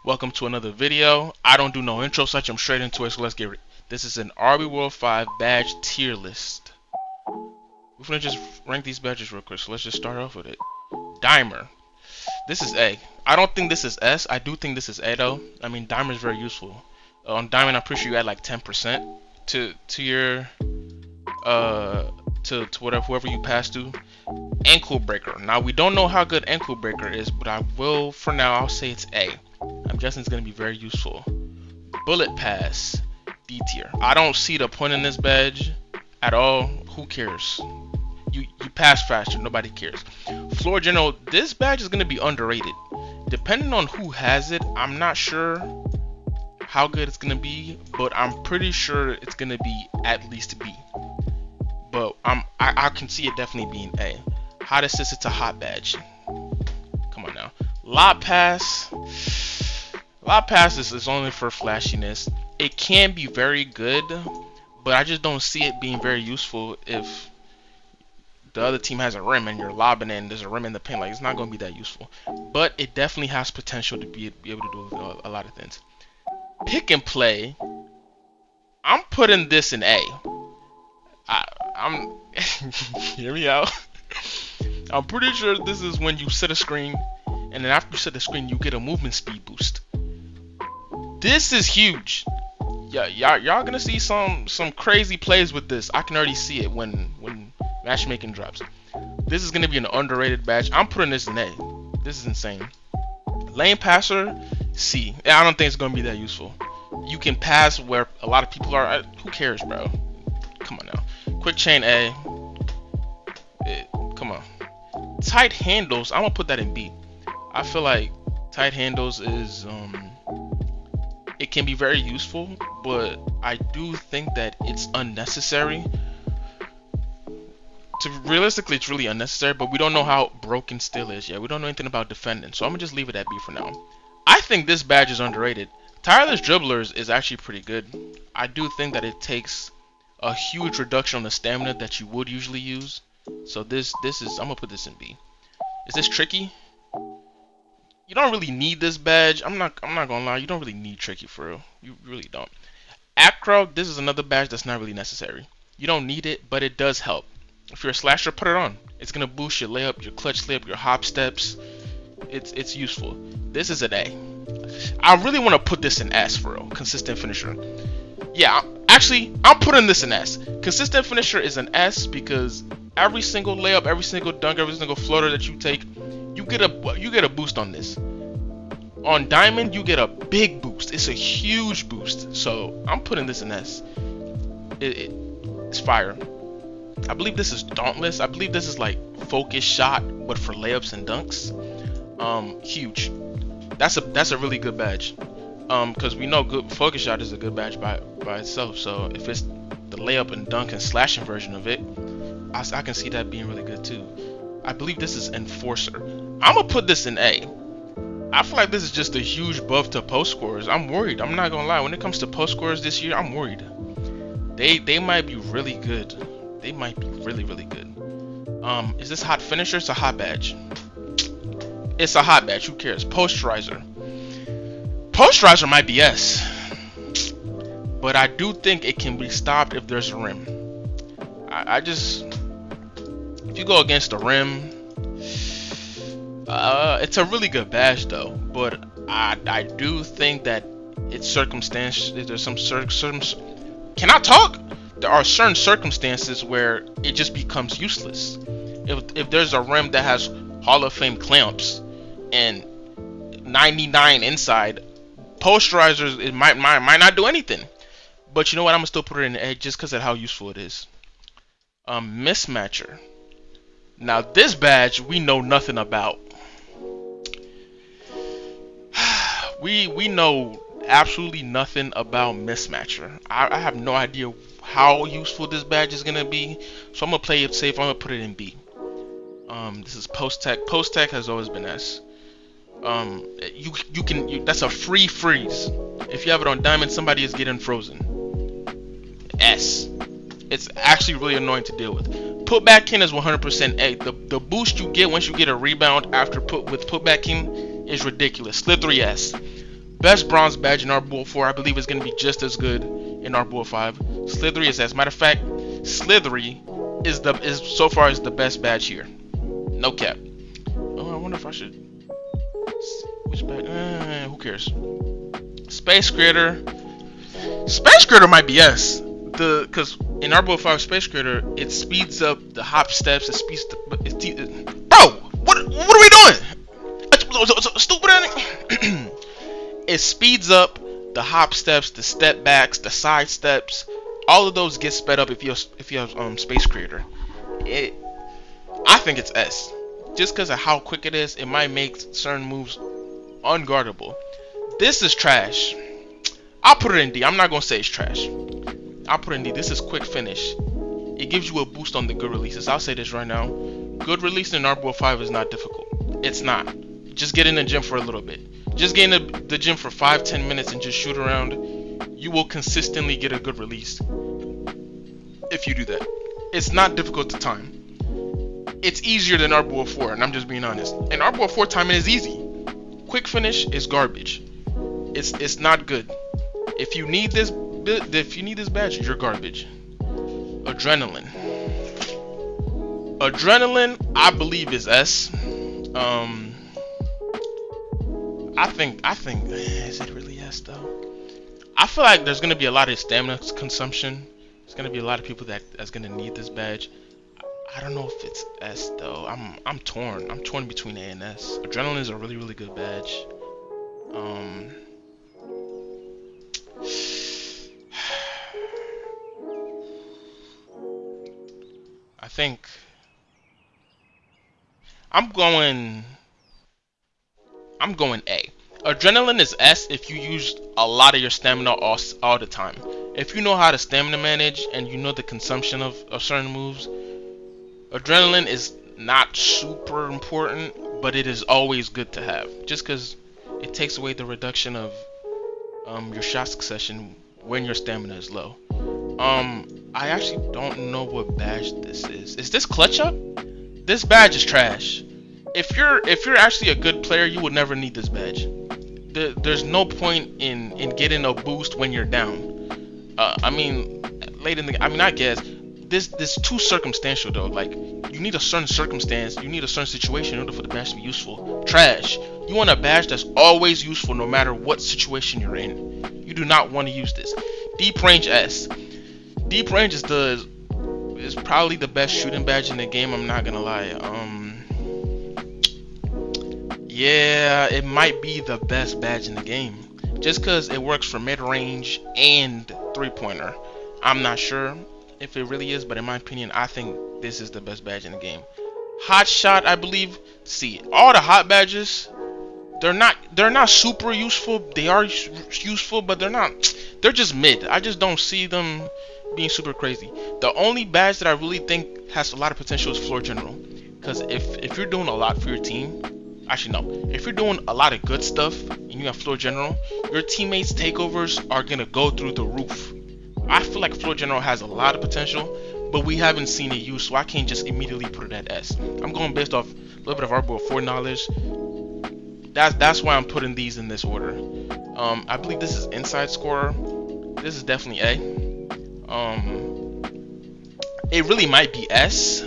Welcome to another video. I don't do no intro, so I jump straight into it, so let's get it. This is an RBW5 badge tier list. We're gonna just rank these badges real quick, so let's just start off with it. Dimer. This is A. I don't think this is S. I do think this is A though. I mean, Dimer is very useful. On Diamond, I'm pretty sure you add like 10% to your to whoever you pass to. Ankle breaker. Now we don't know how good ankle breaker is, but I will for now. I'll say it's A. I'm guessing it's gonna be very useful. Bullet pass, D tier. I don't see the point in this badge at all. Who cares? You pass faster. Nobody cares. Floor general. This badge is gonna be underrated. Depending on who has it, I'm not sure how good it's gonna be, but I'm pretty sure it's gonna be at least B. But I can see it definitely being A. Hot assist, it's a hot badge. Come on now. Lob pass. Lob pass is only for flashiness. It can be very good, but I just don't see it being very useful if the other team has a rim and you're lobbing and there's a rim in the paint. Like, it's not going to be that useful. But it definitely has potential to be able to do a lot of things. Pick and play. I'm putting this in A. I'm hear me out. I'm pretty sure this is when you set a screen, and then after you set the screen, you get a movement speed boost. This is huge. Yeah, y'all gonna see some crazy plays with this. I can already see it when matchmaking drops. This is gonna be an underrated badge. I'm putting this in A. This is insane. Lane passer, C. Yeah, I don't think it's gonna be that useful. You can pass where a lot of people are. Who cares, bro? Come on now. Quick chain, A. Come on. Tight handles. I'm gonna put that in B. I feel like tight handles is it can be very useful, but I do think that it's unnecessary. Realistically, it's really unnecessary, but we don't know how broken still is yet. We don't know anything about defending, so I'm gonna just leave it at B for now. I think this badge is underrated. Tireless dribblers is actually pretty good. I do think that it takes a huge reduction on the stamina that you would usually use. So this is, I'm gonna put this in B. Is this tricky? You don't really need this badge. I'm not gonna lie. You don't really need tricky for real. You really don't. Acro. This is another badge that's not really necessary. You don't need it, but it does help. If you're a slasher, put it on. It's gonna boost your layup, your clutch layup, your hop steps. It's useful. This is an A. I really want to put this in S for real. Consistent finisher. Yeah, actually, I'm putting this in S. Consistent finisher is an S because every single layup, every single dunk, every single floater that you take, you get a boost on this. On Diamond, you get a big boost. It's a huge boost. So I'm putting this in S. It's fire. I believe this is Dauntless. I believe this is like focus shot, but for layups and dunks. Huge. That's a really good badge. Because we know good focus shot is a good badge by itself. So if it's the layup and dunk and slashing version of it, I can see that being really good too. I believe this is Enforcer. I'm gonna put this in A. I feel like this is just a huge buff to post scorers. I'm worried. I'm not gonna lie. When it comes to post scorers this year, I'm worried. They might be really good. They might be really good. Is this hot finisher? It's a hot badge. It's a hot badge. Who cares? Posterizer. Posterizer might be S, but I do think it can be stopped if there's a rim. I just, if you go against the rim, it's a really good badge though. But I do think that it's circumstance. There's some can I talk? There are certain circumstances where it just becomes useless. If there's a rim that has Hall of Fame clamps and 99 inside, posterizers, it might not do anything. But you know what? I'm gonna still put it in A just because of how useful it is. Mismatcher. Now this badge we know nothing about. We know absolutely nothing about Mismatcher. I have no idea how useful this badge is gonna be, so I'm gonna play it safe. I'm gonna put it in B. This is post tech. Post tech has always been S. That's a free freeze. If you have it on Diamond, somebody is getting frozen. S. It's actually really annoying to deal with. Putback in is 100% A. The boost you get once you get a rebound after putback in is ridiculous. Slithery S. best bronze badge in RBW4, I believe, is going to be just as good in RBW5. Slithery is as matter of fact, Slithery is so far is the best badge here. No cap. Oh, I wonder if I should. Which badge? Who cares? Space Creator. Space Creator might be S. Because in RBW5 Space Creator, it speeds up the hop steps. It speeds. Bro, what are we doing? Stupid. It speeds up the hop steps, the step backs, the side steps. All of those get sped up if you have Space Creator. I think it's S. Just because of how quick it is, it might make certain moves unguardable. This is trash. I'll put it in D. I'm not gonna say it's trash. I'll put it in D. This is quick finish. It gives you a boost on the good releases. I'll say this right now. Good release in RBW5 is not difficult. It's not. Just get in the gym for a little bit. Just get in the gym for 5-10 minutes and just shoot around. You will consistently get a good release if you do that. It's not difficult to time. It's easier than RBW4, and I'm just being honest. And RBW4 timing is easy. Quick finish is garbage. It's not good. If you need this badge, you're garbage. Adrenaline. Adrenaline, I believe, is S. I think is it really S though? I feel like there's gonna be a lot of stamina consumption. There's gonna be a lot of people that's gonna need this badge. I don't know if it's S though. I'm torn. I'm torn between A and S. Adrenaline is a really, really good badge. I think I'm going A. Adrenaline is S if you use a lot of your stamina all the time. If you know how to stamina manage and you know the consumption of certain moves, Adrenaline is not super important, but it is always good to have. Just because it takes away the reduction of your shot succession when your stamina is low. I actually don't know what badge this is. Is this clutch up? This badge is trash. If you're actually a good player, you would never need this badge. There's no point in getting a boost when you're down. I mean, late in the, I mean, I guess this too circumstantial though. Like, you need a certain circumstance, you need a certain situation in order for the badge to be useful. Trash. You want a badge that's always useful no matter what situation you're in. You do not want to use this. Deep range S. Deep range is probably the best shooting badge in the game. I'm not gonna lie. Yeah, it might be the best badge in the game, just because it works for mid-range and three-pointer. I'm not sure if it really is, but in my opinion, I think this is the best badge in the game. Hot shot, I believe. See, all the hot badges, they're not super useful. They are useful, but they're just mid. I just don't see them being super crazy. The only badge that I really think has a lot of potential is floor general, because if you're doing a lot for your team, actually no, if you're doing a lot of good stuff and you have floor general, your teammates' takeovers are gonna go through the roof. I feel like floor general has a lot of potential, but we haven't seen it used, so I can't just immediately put it at S. I'm going based off a little bit of RBW4 knowledge. That's why I'm putting these in this order. I believe this is inside scorer. This is definitely A. It really might be S.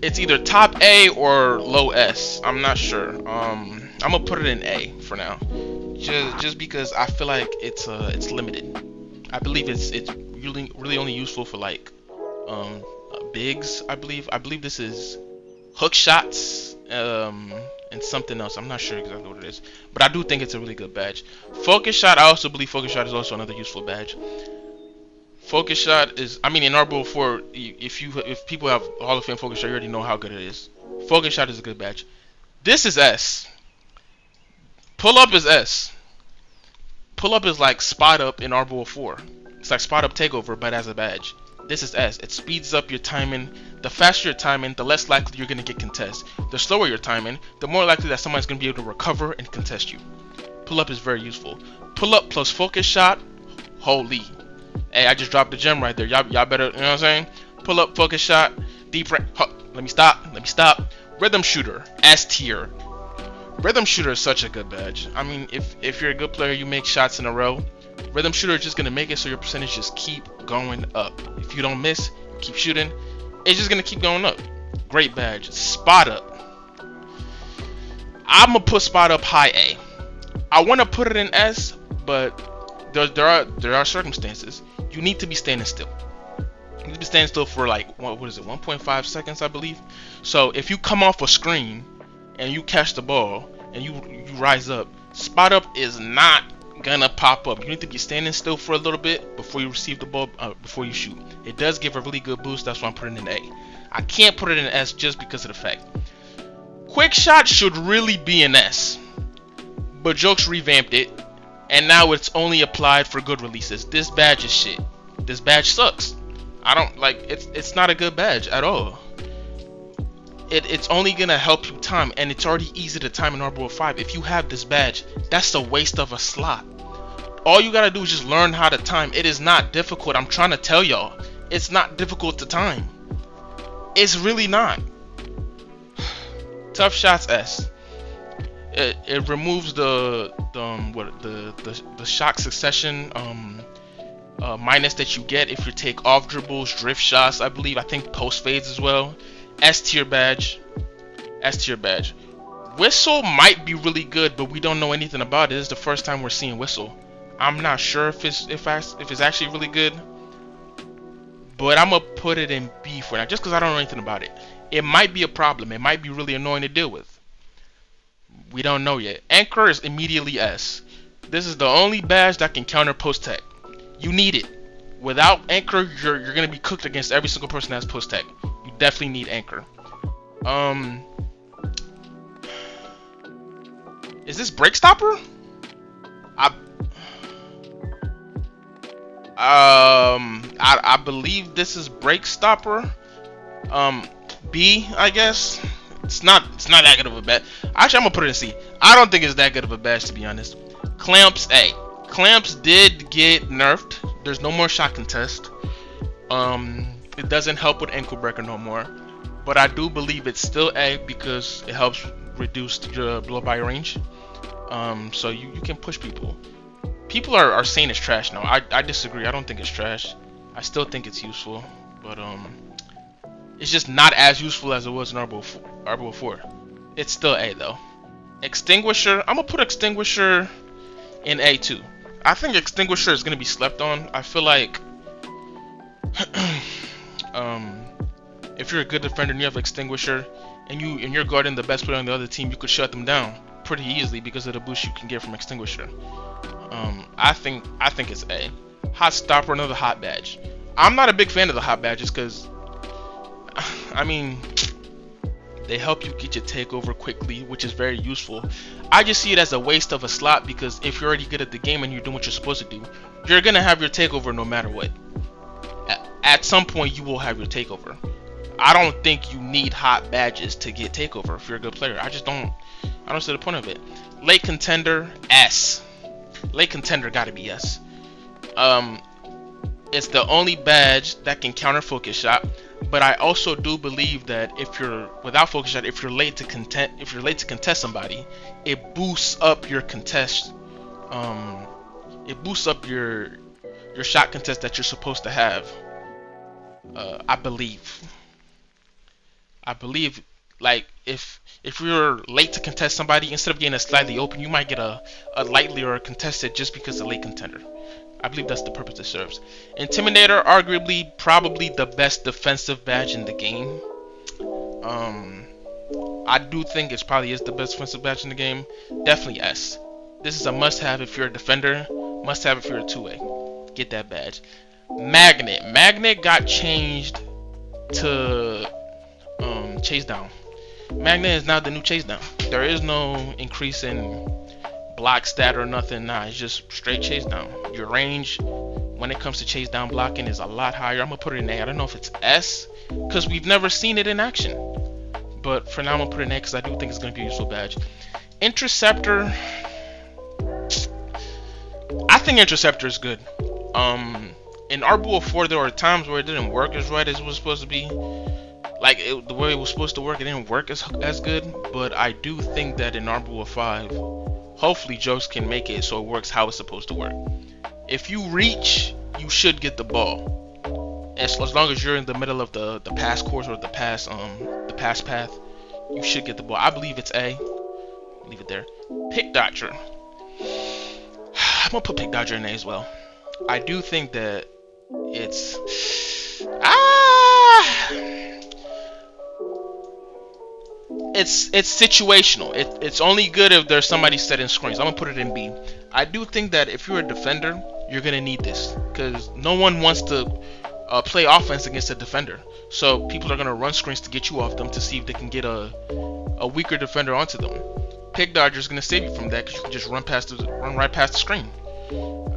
It's either top A or low S. I'm not sure. I'm gonna put it in A for now, just because I feel like it's limited. I believe it's really only useful for like bigs. I believe this is hook shots and something else. I'm not sure exactly what it is, but I do think it's a really good badge. Focus shot, I also believe focus shot is also another useful badge. Focus shot is, I mean, in RBW4, if people have Hall of Fame focus shot, you already know how good it is. Focus shot is a good badge. This is S. Pull up is S. Pull up is like spot up in RBW4. It's like spot up takeover, but as a badge. This is S. It speeds up your timing. The faster your timing, the less likely you're gonna get contest. The slower your timing, the more likely that someone's gonna be able to recover and contest you. Pull up is very useful. Pull up plus focus shot, holy. Hey, I just dropped the gem right there. Y'all better, you know what I'm saying? Pull up, focus shot, deep range. Let me stop. Rhythm shooter, S tier. Rhythm shooter is such a good badge. I mean, if you're a good player, you make shots in a row. Rhythm shooter is just gonna make it so your percentage just keep going up. If you don't miss, keep shooting, it's just gonna keep going up. Great badge. Spot up. I'm gonna put spot up high A. I want to put it in S, but there are circumstances. You need to be standing still. You need to be standing still for like what is it, 1.5 seconds, I believe. So if you come off a screen and you catch the ball and you rise up, spot up is not gonna pop up. You need to be standing still for a little bit before you receive the ball, before you shoot. It does give a really good boost. That's why I'm putting it in A. I can't put it in S just because of the fact. Quick shot should really be an S, but Jokes revamped it, and now it's only applied for good releases. This badge is shit. This badge sucks. I don't like it's not a good badge at all. It's only gonna help you time, and it's already easy to time in RBW5. If you have this badge, that's a waste of a slot. All you gotta do is just learn how to time. It is not difficult. I'm trying to tell y'all, it's not difficult to time. It's really not. Tough shots S. It removes the shock succession minus that you get if you take off dribbles, drift shots. I think post fades as well. S tier badge. S tier badge. Whistle might be really good, but we don't know anything about it. This is the first time we're seeing Whistle. I'm not sure if it's actually really good, but I'm gonna put it in B for now, just because I don't know anything about it. It might be a problem. It might be really annoying to deal with. We don't know yet. Anchor is immediately S. This is the only badge that can counter post tech. You need it. Without Anchor, you're gonna be cooked against every single person that has post tech. You definitely need Anchor. Is this Break Stopper? I believe this is Break Stopper. B, I guess. It's not that good of a badge. Actually, I'm gonna put it in C. I don't think it's that good of a badge, to be honest. Clamps A. Clamps did get nerfed. There's no more shot contest. It doesn't help with ankle breaker no more, but I do believe it's still A because it helps reduce your blow by range. So you can push people. People are saying it's trash now. I disagree. I don't think it's trash. I still think it's useful, but it's just not as useful as it was in RBW4. It's still A though. Extinguisher. I'm gonna put Extinguisher in A too. I think Extinguisher is gonna be slept on. I feel like if you're a good defender and you have Extinguisher and you're guarding the best player on the other team, you could shut them down pretty easily because of the boost you can get from Extinguisher. I think it's A. Hot Stopper, another hot badge. I'm not a big fan of the hot badges because I mean, they help you get your takeover quickly, which is very useful. I just see it as a waste of a slot because if you're already good at the game and you're doing what you're supposed to do, you're gonna have your takeover no matter what. At some point, you will have your takeover. I don't think you need hot badges to get takeover if you're a good player. I don't see the point of it. Late contender S. Late contender gotta be S. It's the only badge that can counter focus shot. But I also do believe that if you're without focus shot, if you're late to contest somebody, it boosts up your contest. It boosts up your shot contest that you're supposed to have. I believe. Like if you're late to contest somebody, instead of getting a slightly open, you might get a lightly or a contested just because of late contender. I believe that's the purpose it serves. Intimidator, arguably, probably the best defensive badge in the game. I do think it probably is the best defensive badge in the game. Definitely S. This is a must-have if you're a defender. Must-have if you're a 2A. Get that badge. Magnet. Magnet got changed to chase down. Magnet is now the new chase down. There is no increase in block stat or nothing. Nah, it's just straight chase down. Your range when it comes to chase down blocking is a lot higher. I'm gonna put it in A. I don't know if it's S because we've never seen it in action, but for now I'm gonna put it in A because I do think it's gonna be a useful badge. Interceptor. I think Interceptor is good. In RBW4 there were times where it didn't work as right as it was supposed to be. like the way it was supposed to work, it didn't work as good. But I do think that in RBW5, hopefully jokes can make it so it works how it's supposed to work. If you reach, you should get the ball. As long as you're in the middle of the pass course or the pass path, you should get the ball. I believe it's A. Leave it there. Pick dodger. I'm gonna put pick dodger in A as well. I do think that it's it's situational. It's only good if there's somebody setting screens. I'm gonna put it in B. I do think that if you're a defender, you're gonna need this because no one wants to play offense against a defender. So people are gonna run screens to get you off them to see if they can get a weaker defender onto them. Pick dodger is gonna save you from that because you can just run right past the screen.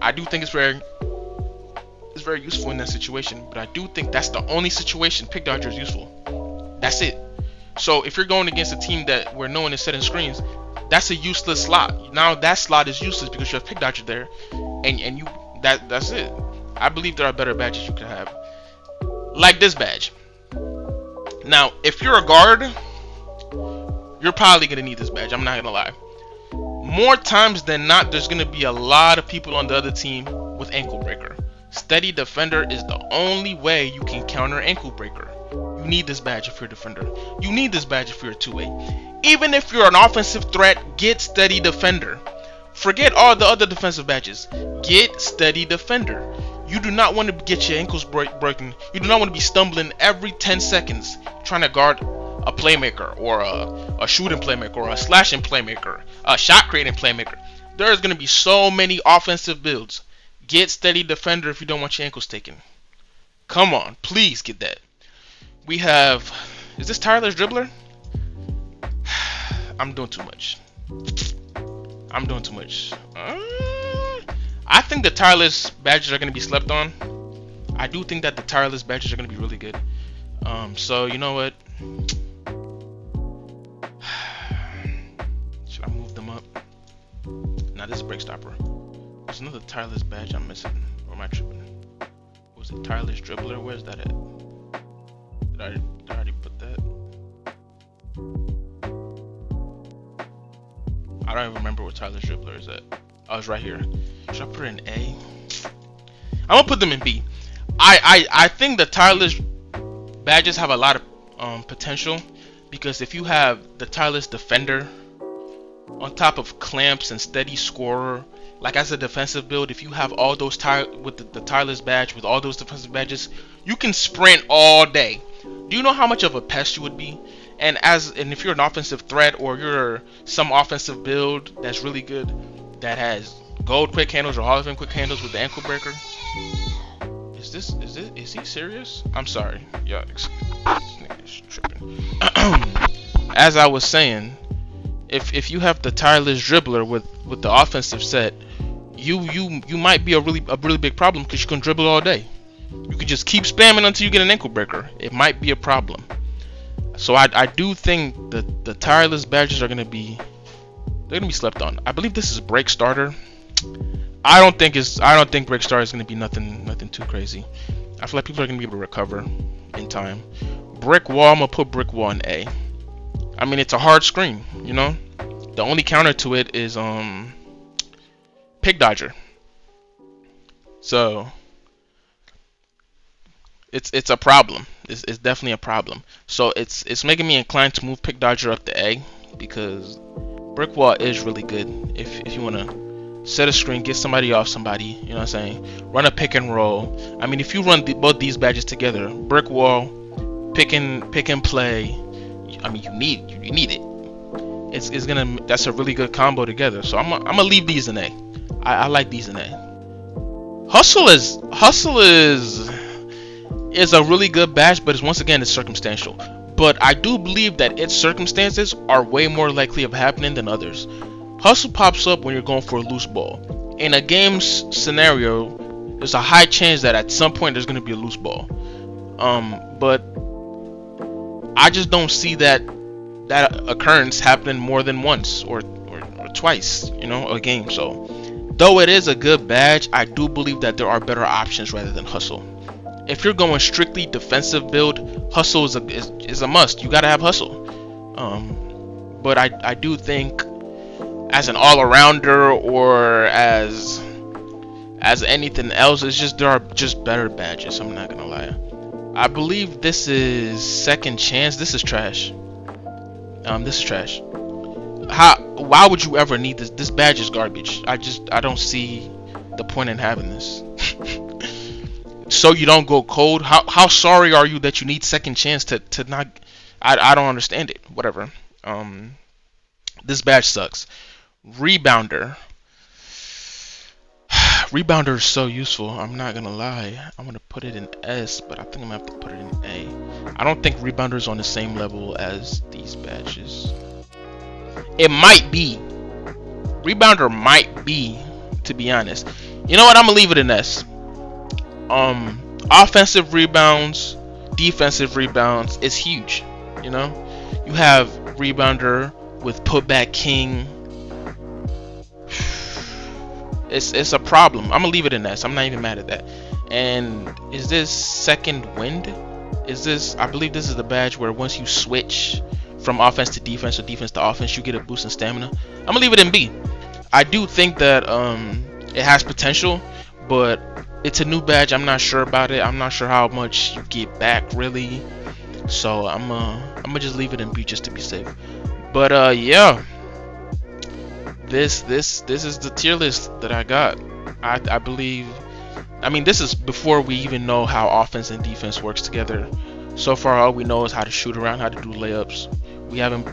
I do think it's very useful in that situation, but I do think that's the only situation pick dodger is useful. That's it. So if you're going against a team where no one is setting screens, that's a useless slot. Now that slot is useless because you have pick dodger there, and that's it. I believe there are better badges you could have, like this badge. Now, if you're a guard, you're probably gonna need this badge. I'm not gonna lie. More times than not, there's gonna be a lot of people on the other team with ankle breaker. Steady defender is the only way you can counter ankle breaker. You need this badge if you're a defender. You need this badge if you're a two-way. Even if you're an offensive threat, get steady defender. Forget all the other defensive badges. Get steady defender. You do not want to get your ankles broken. You do not want to be stumbling every 10 seconds trying to guard a playmaker or a shooting playmaker or a slashing playmaker, a shot creating playmaker. There's going to be so many offensive builds. Get steady defender if you don't want your ankles taken. Come on, please get that. We have, is this tireless dribbler? I'm doing too much. I think the tireless badges are going to be slept on. I do think that the tireless badges are going to be really good. So you know what? Should I move them up? Now this is break stopper. There's another tireless badge I'm missing. Or am I tripping? Was it tireless dribbler? Where's that at? Did I already put that? I don't even remember where tireless dribbler is at. Oh, it's right here. Should I put it in A? I'm gonna put them in B. I think the tireless badges have a lot of potential because if you have the tireless defender on top of clamps and steady scorer, like as a defensive build, if you have all those with the tireless badge with all those defensive badges, you can sprint all day. Do you know how much of a pest you would be? And if you're an offensive threat or you're some offensive build that's really good, that has gold quick handles or Hall of Fame quick handles with the ankle breaker. Is he serious? I'm sorry. Yeah, this nigga's tripping. As I was saying, if you have the tireless dribbler with the offensive set, you might be a really big problem because you can dribble all day. You can just keep spamming until you get an ankle breaker. It might be a problem. So I do think that the tireless badges are gonna be slept on. I believe this is break starter. I don't think break starter is gonna be nothing too crazy. I feel like people are gonna be able to recover in time. Brick wall, I'm gonna put brick wall in A. I mean, it's a hard screen, you know. The only counter to it is pick dodger. So it's a problem. It's definitely a problem. So it's making me inclined to move pick dodger up to A because brick wall is really good if you want to set a screen, get somebody off somebody, you know what I'm saying, run a pick and roll. I mean, if you run both these badges together, brick wall, pick and play, I mean, you need it. It's gonna, that's a really good combo together. So I'm gonna leave these in A. I like these in A. Hustle is a really good badge, but once again it's circumstantial. But I do believe that its circumstances are way more likely of happening than others. Hustle pops up when you're going for a loose ball. In a game scenario, there's a high chance that at some point there's going to be a loose ball. But I just don't see that occurrence happening more than once or twice, you know, a game. So though it is a good badge, I do believe that there are better options rather than hustle. If you're going strictly defensive build, hustle is a must. You gotta have hustle. But I do think as an all-arounder or as anything else, it's just there are just better badges. I'm not gonna lie. I believe this is second chance. This is trash. This is trash. Why would you ever need this? This badge is garbage. I don't see the point in having this. So you don't go cold. How sorry are you that you need second chance to not? I don't understand it. Whatever. This badge sucks. Rebounder. Rebounder is so useful. I'm not gonna lie. I'm gonna put it in S, but I think I'm gonna have to put it in A. I don't think Rebounder is on the same level as these badges. It might be. Rebounder might be, to be honest. You know what? I'm gonna leave it in S. Offensive rebounds, defensive rebounds is huge. You know, you have rebounder with putback king. It's a problem. I'm gonna leave it in S. I'm not even mad at that. And is this second wind? Is this? I believe this is the badge where once you switch from offense to defense or defense to offense, you get a boost in stamina. I'm gonna leave it in B. I do think that it has potential, but it's a new badge. I'm not sure about it. I'm not sure how much you get back really. So I'm gonna just leave it in B just to be safe. But yeah. This is the tier list that I got. I believe, I mean, this is before we even know how offense and defense works together. So far all we know is how to shoot around, how to do layups. We haven't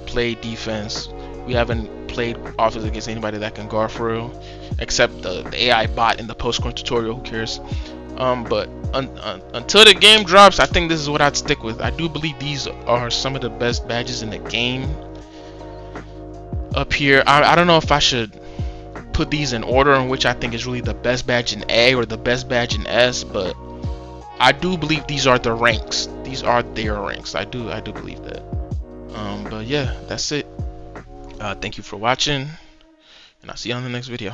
played defense. We haven't played offense against anybody that can guard for real, except the AI bot in the post-score tutorial. Who cares? But until the game drops, I think this is what I'd stick with. I do believe these are some of the best badges in the game. Up here, I don't know if I should put these in order in which I think is really the best badge in A or the best badge in S, but I do believe these are the ranks. These are their ranks. I do believe that. But yeah, that's it. Thank you for watching, and I'll see you on the next video.